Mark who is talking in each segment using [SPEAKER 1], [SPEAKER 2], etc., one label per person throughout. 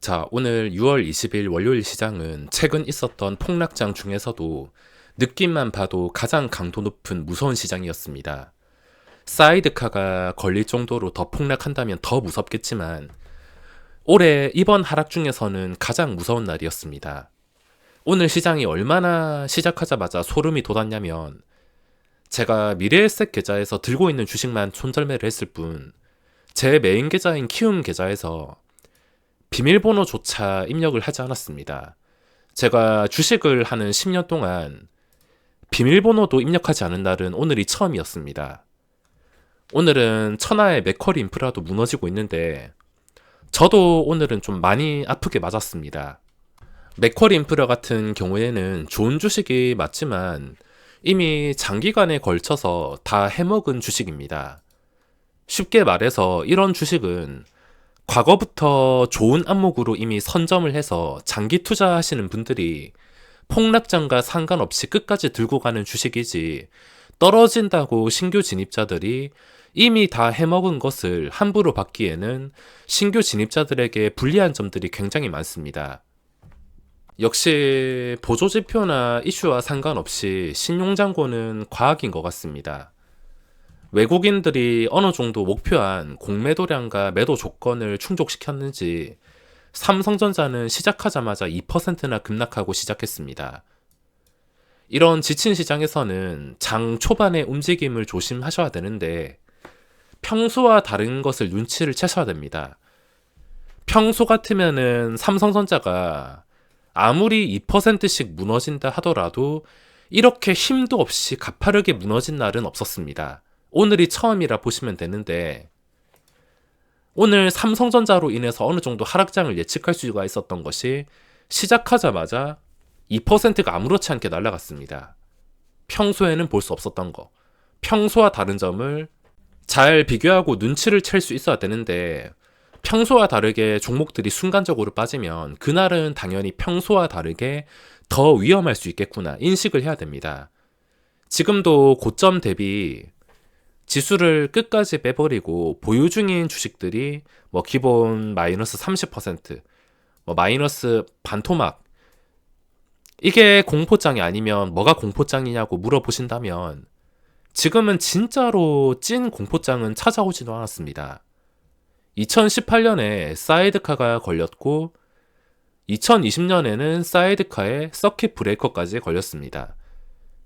[SPEAKER 1] 자, 오늘 6월 20일 월요일 시장은 최근 있었던 폭락장 중에서도 느낌만 봐도 가장 강도 높은 무서운 시장이었습니다. 사이드카가 걸릴 정도로 더 폭락한다면 더 무섭겠지만 올해 이번 하락 중에서는 가장 무서운 날이었습니다. 오늘 시장이 얼마나 시작하자마자 소름이 돋았냐면 제가 미래에셋 계좌에서 들고 있는 주식만 손절매를 했을 뿐 제 메인 계좌인 키움 계좌에서 비밀번호조차 입력을 하지 않았습니다. 제가 주식을 하는 10년 동안 비밀번호도 입력하지 않은 날은 오늘이 처음이었습니다. 오늘은 천하의 맥쿼리 인프라도 무너지고 있는데 저도 오늘은 좀 많이 아프게 맞았습니다. 맥쿼리 인프라 같은 경우에는 좋은 주식이 맞지만 이미 장기간에 걸쳐서 다 해먹은 주식입니다. 쉽게 말해서 이런 주식은 과거부터 좋은 안목으로 이미 선점을 해서 장기 투자하시는 분들이 폭락장과 상관없이 끝까지 들고 가는 주식이지, 떨어진다고 신규 진입자들이 이미 다 해먹은 것을 함부로 받기에는 신규 진입자들에게 불리한 점들이 굉장히 많습니다. 역시 보조지표나 이슈와 상관없이 신용장고는 과학인 것 같습니다. 외국인들이 어느 정도 목표한 공매도량과 매도 조건을 충족시켰는지 삼성전자는 시작하자마자 2%나 급락하고 시작했습니다. 이런 지친 시장에서는 장 초반의 움직임을 조심하셔야 되는데 평소와 다른 것을 눈치를 채셔야 됩니다. 평소 같으면은 삼성전자가 아무리 2%씩 무너진다 하더라도 이렇게 힘도 없이 가파르게 무너진 날은 없었습니다. 오늘이 처음이라 보시면 되는데 오늘 삼성전자로 인해서 어느 정도 하락장을 예측할 수가 있었던 것이 시작하자마자 2%가 아무렇지 않게 날아갔습니다. 평소에는 볼 수 없었던 거. 평소와 다른 점을 잘 비교하고 눈치를 챌 수 있어야 되는데 평소와 다르게 종목들이 순간적으로 빠지면 그날은 당연히 평소와 다르게 더 위험할 수 있겠구나 인식을 해야 됩니다. 지금도 고점 대비 지수를 끝까지 빼버리고 보유 중인 주식들이 기본 마이너스 30%, 마이너스 반토막, 이게 공포장이 아니면 뭐가 공포장이냐고 물어보신다면 지금은 진짜로 찐 공포장은 찾아오지도 않았습니다. 2018년에 사이드카가 걸렸고 2020년에는 사이드카에 서킷 브레이커까지 걸렸습니다.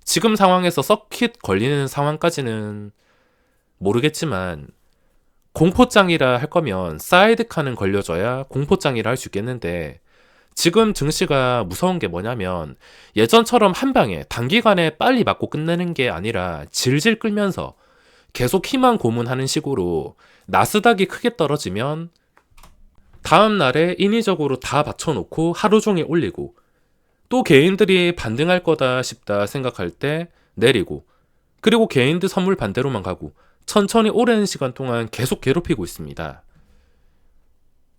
[SPEAKER 1] 지금 상황에서 서킷 걸리는 상황까지는 모르겠지만 공포장이라 할 거면 사이드카는 걸려줘야 공포장이라 할 수 있겠는데 지금 증시가 무서운 게 뭐냐면 예전처럼 한 방에 단기간에 빨리 맞고 끝내는 게 아니라 질질 끌면서 계속 희망 고문하는 식으로 나스닥이 크게 떨어지면 다음 날에 인위적으로 다 받쳐놓고 하루 종일 올리고 또 개인들이 반등할 거다 싶다 생각할 때 내리고 그리고 개인들 선물 반대로만 가고 천천히 오랜 시간 동안 계속 괴롭히고 있습니다.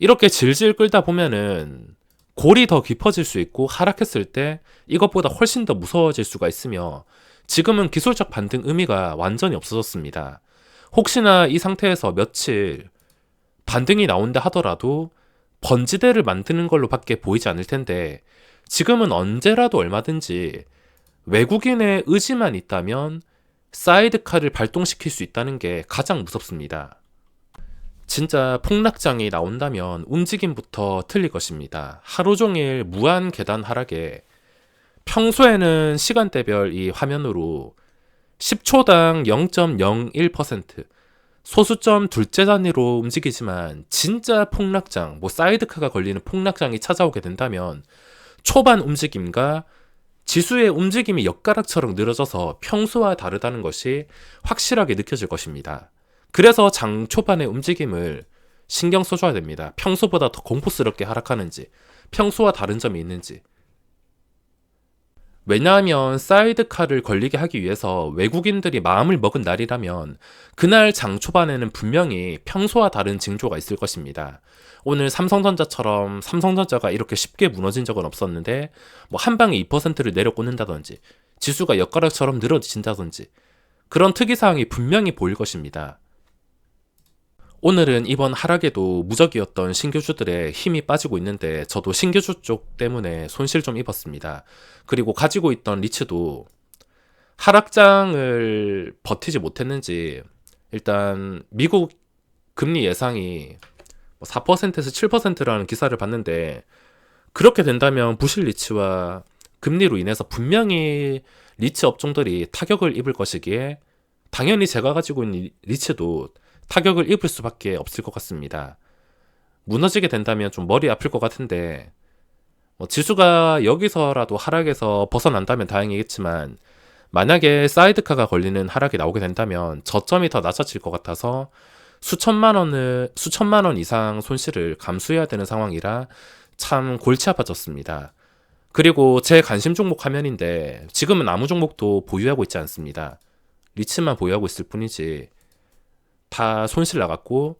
[SPEAKER 1] 이렇게 질질 끌다 보면은 골이 더 깊어질 수 있고 하락했을 때 이것보다 훨씬 더 무서워질 수가 있으며 지금은 기술적 반등 의미가 완전히 없어졌습니다. 혹시나 이 상태에서 며칠 반등이 나온다 하더라도 번지대를 만드는 걸로 밖에 보이지 않을 텐데 지금은 언제라도 얼마든지 외국인의 의지만 있다면 사이드카를 발동시킬 수 있다는 게 가장 무섭습니다. 진짜 폭락장이 나온다면 움직임부터 틀릴 것입니다. 하루 종일 무한 계단 하락에 평소에는 시간대별 이 화면으로 10초당 0.01% 소수점 둘째 단위로 움직이지만 진짜 폭락장, 사이드카가 걸리는 폭락장이 찾아오게 된다면 초반 움직임과 지수의 움직임이 엿가락처럼 늘어져서 평소와 다르다는 것이 확실하게 느껴질 것입니다. 그래서 장 초반의 움직임을 신경 써줘야 됩니다. 평소보다 더 공포스럽게 하락하는지, 평소와 다른 점이 있는지. 왜냐하면 사이드카를 걸리게 하기 위해서 외국인들이 마음을 먹은 날이라면 그날 장 초반에는 분명히 평소와 다른 징조가 있을 것입니다. 오늘 삼성전자처럼 삼성전자가 이렇게 쉽게 무너진 적은 없었는데 한 방에 2%를 내려 꽂는다든지 지수가 엿가락처럼 늘어진다든지 그런 특이사항이 분명히 보일 것입니다. 오늘은 이번 하락에도 무적이었던 신규주들의 힘이 빠지고 있는데 저도 신규주 쪽 때문에 손실 좀 입었습니다. 그리고 가지고 있던 리츠도 하락장을 버티지 못했는지 일단 미국 금리 예상이 4%에서 7%라는 기사를 봤는데 그렇게 된다면 부실 리츠와 금리로 인해서 분명히 리츠 업종들이 타격을 입을 것이기에 당연히 제가 가지고 있는 리츠도 타격을 입을 수밖에 없을 것 같습니다. 무너지게 된다면 좀 머리 아플 것 같은데 지수가 여기서라도 하락에서 벗어난다면 다행이겠지만 만약에 사이드카가 걸리는 하락이 나오게 된다면 저점이 더 낮아질 것 같아서 수천만 원 이상 손실을 감수해야 되는 상황이라 참 골치 아파졌습니다. 그리고 제 관심 종목 화면인데 지금은 아무 종목도 보유하고 있지 않습니다. 리츠만 보유하고 있을 뿐이지 다 손실 나갔고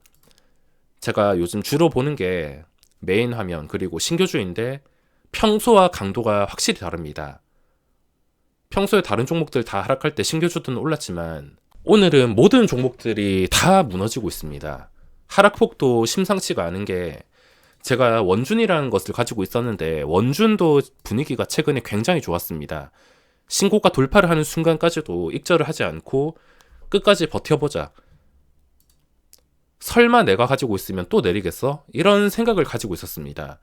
[SPEAKER 1] 제가 요즘 주로 보는 게 메인 화면 그리고 신규주인데 평소와 강도가 확실히 다릅니다. 평소에 다른 종목들 다 하락할 때 신규주들은 올랐지만 오늘은 모든 종목들이 다 무너지고 있습니다. 하락폭도 심상치가 않은 게 제가 원준이라는 것을 가지고 있었는데 원준도 분위기가 최근에 굉장히 좋았습니다. 신고가 돌파를 하는 순간까지도 익절을 하지 않고 끝까지 버텨보자. 설마 내가 가지고 있으면 또 내리겠어? 이런 생각을 가지고 있었습니다.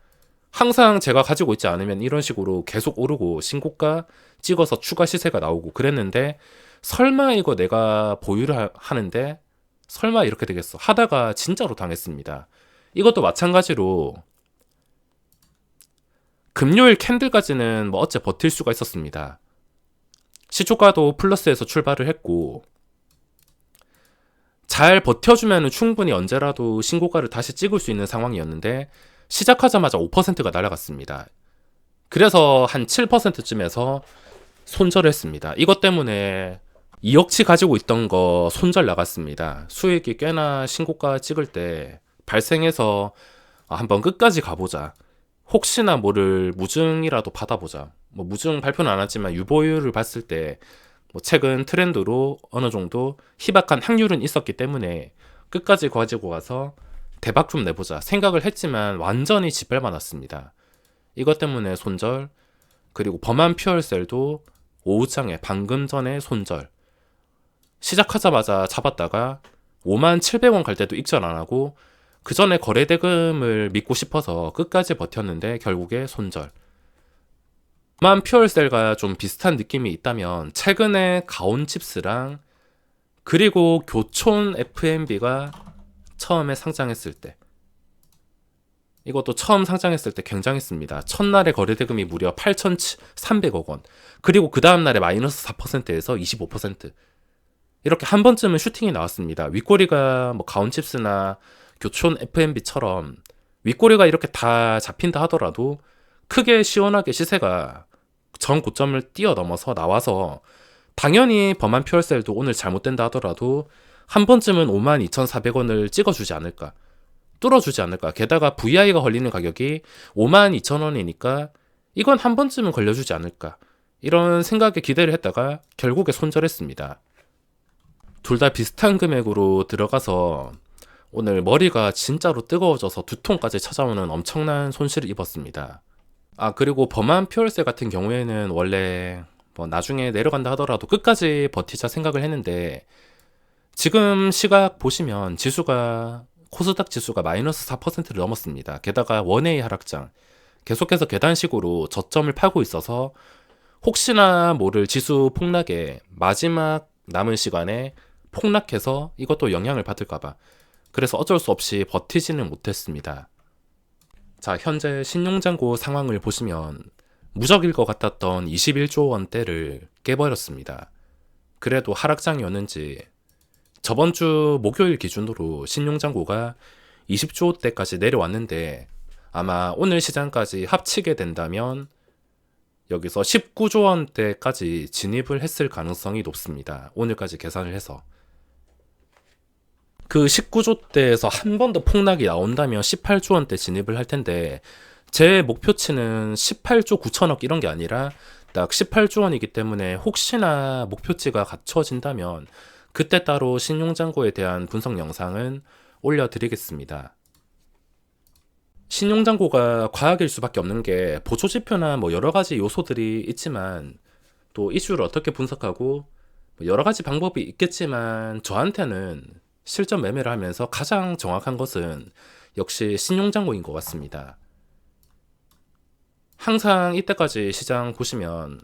[SPEAKER 1] 항상 제가 가지고 있지 않으면 이런 식으로 계속 오르고 신고가 찍어서 추가 시세가 나오고 그랬는데 설마 이거 내가 보유를 하는데 설마 이렇게 되겠어 하다가 진짜로 당했습니다. 이것도 마찬가지로 금요일 캔들까지는 뭐 어째 버틸 수가 있었습니다. 시초가도 플러스에서 출발을 했고 잘 버텨주면 충분히 언제라도 신고가를 다시 찍을 수 있는 상황이었는데 시작하자마자 5%가 날아갔습니다. 그래서 한 7%쯤에서 손절을 했습니다. 이것 때문에 2억치 가지고 있던 거 손절 나갔습니다. 수익이 꽤나 신고가 찍을 때 발생해서 한번 끝까지 가보자. 혹시나 모를 무증이라도 받아보자. 뭐 무증 발표는 안 하지만 유보율을 봤을 때 뭐 최근 트렌드로 어느 정도 희박한 확률은 있었기 때문에 끝까지 가지고 가서 대박 좀 내보자 생각을 했지만 완전히 짓밟아놨습니다. 이것 때문에 손절, 그리고 범한 퓨얼셀도 오후장에 방금 전에 손절. 시작하자마자 잡았다가 57,700원 갈 때도 익절 안 하고 그 전에 거래대금을 믿고 싶어서 끝까지 버텼는데 결국에 손절. 범한 퓨얼셀과 좀 비슷한 느낌이 있다면 최근에 가온칩스랑 그리고 교촌 FMB가 처음에 상장했을 때 이것도 처음 상장했을 때 굉장했습니다. 첫날에 거래대금이 무려 8,300억 원. 그리고 그 다음날에 마이너스 4%에서 25%. 이렇게 한 번쯤은 슈팅이 나왔습니다. 윗꼬리가 뭐 가온칩스나 교촌 FMB처럼 윗꼬리가 이렇게 다 잡힌다 하더라도 크게 시원하게 시세가 전 고점을 뛰어넘어서 나와서 당연히 범한 퓨얼셀도 오늘 잘못된다 하더라도 한 번쯤은 52,400원을 찍어주지 않을까, 뚫어주지 않을까. 게다가 VI가 걸리는 가격이 52,000원이니까 이건 한 번쯤은 걸려주지 않을까, 이런 생각에 기대를 했다가 결국에 손절했습니다. 둘 다 비슷한 금액으로 들어가서 오늘 머리가 진짜로 뜨거워져서 두통까지 찾아오는 엄청난 손실을 입었습니다. 그리고 범한 퓨얼셀 같은 경우에는 원래 뭐 나중에 내려간다 하더라도 끝까지 버티자 생각을 했는데 지금 시각 보시면 지수가 코스닥 지수가 마이너스 4%를 넘었습니다. 게다가 원웨이 하락장 계속해서 계단식으로 저점을 파고 있어서 혹시나 모를 지수 폭락에 마지막 남은 시간에 폭락해서 이것도 영향을 받을까봐 그래서 어쩔 수 없이 버티지는 못했습니다. 자, 현재 신용잔고 상황을 보시면 무적일 것 같았던 21조 원대를 깨버렸습니다. 그래도 하락장이었는지 저번 주 목요일 기준으로 신용잔고가 20조 대까지 내려왔는데 아마 오늘 시장까지 합치게 된다면 여기서 19조 원대까지 진입을 했을 가능성이 높습니다. 오늘까지 계산을 해서. 그 19조 대에서 한 번 더 폭락이 나온다면 18조 원대 진입을 할 텐데 제 목표치는 18조 9천억 이런 게 아니라 딱 18조 원이기 때문에 혹시나 목표치가 갖춰진다면 그때 따로 신용잔고에 대한 분석 영상은 올려드리겠습니다. 신용잔고가 과학일 수밖에 없는 게 보조지표나 뭐 여러가지 요소들이 있지만 또 이슈를 어떻게 분석하고 여러가지 방법이 있겠지만 저한테는 실전 매매를 하면서 가장 정확한 것은 역시 신용잔고인 것 같습니다. 항상 이때까지 시장 보시면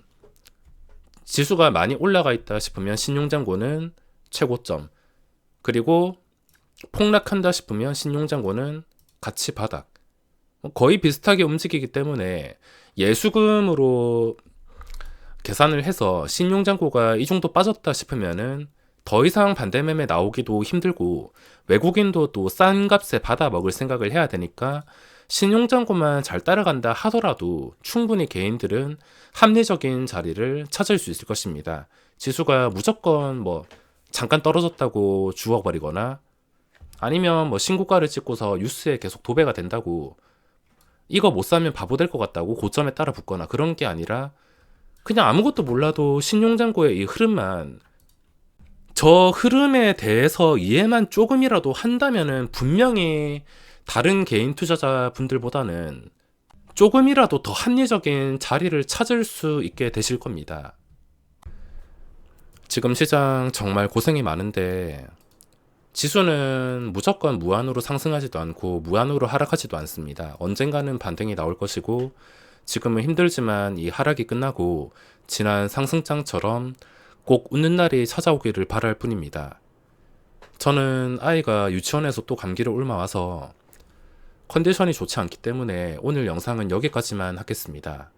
[SPEAKER 1] 지수가 많이 올라가 있다 싶으면 신용잔고는 최고점, 그리고 폭락한다 싶으면 신용잔고는 같이 바닥, 거의 비슷하게 움직이기 때문에 예수금으로 계산을 해서 신용잔고가 이 정도 빠졌다 싶으면은 더 이상 반대매매 나오기도 힘들고 외국인도 또 싼 값에 받아 먹을 생각을 해야 되니까 신용잔고만 잘 따라간다 하더라도 충분히 개인들은 합리적인 자리를 찾을 수 있을 것입니다. 지수가 무조건 뭐 잠깐 떨어졌다고 죽어버리거나 아니면 뭐 신고가를 찍고서 뉴스에 계속 도배가 된다고 이거 못 사면 바보 될 것 같다고 고점에 따라 붙거나 그런 게 아니라 그냥 아무것도 몰라도 신용잔고의 이 흐름만, 저 흐름에 대해서 이해만 조금이라도 한다면은 분명히 다른 개인 투자자분들보다는 조금이라도 더 합리적인 자리를 찾을 수 있게 되실 겁니다. 지금 시장 정말 고생이 많은데 지수는 무조건 무한으로 상승하지도 않고 무한으로 하락하지도 않습니다. 언젠가는 반등이 나올 것이고 지금은 힘들지만 이 하락이 끝나고 지난 상승장처럼 꼭 웃는 날이 찾아오기를 바랄 뿐입니다. 저는 아이가 유치원에서 또 감기를 옮아와서 컨디션이 좋지 않기 때문에 오늘 영상은 여기까지만 하겠습니다.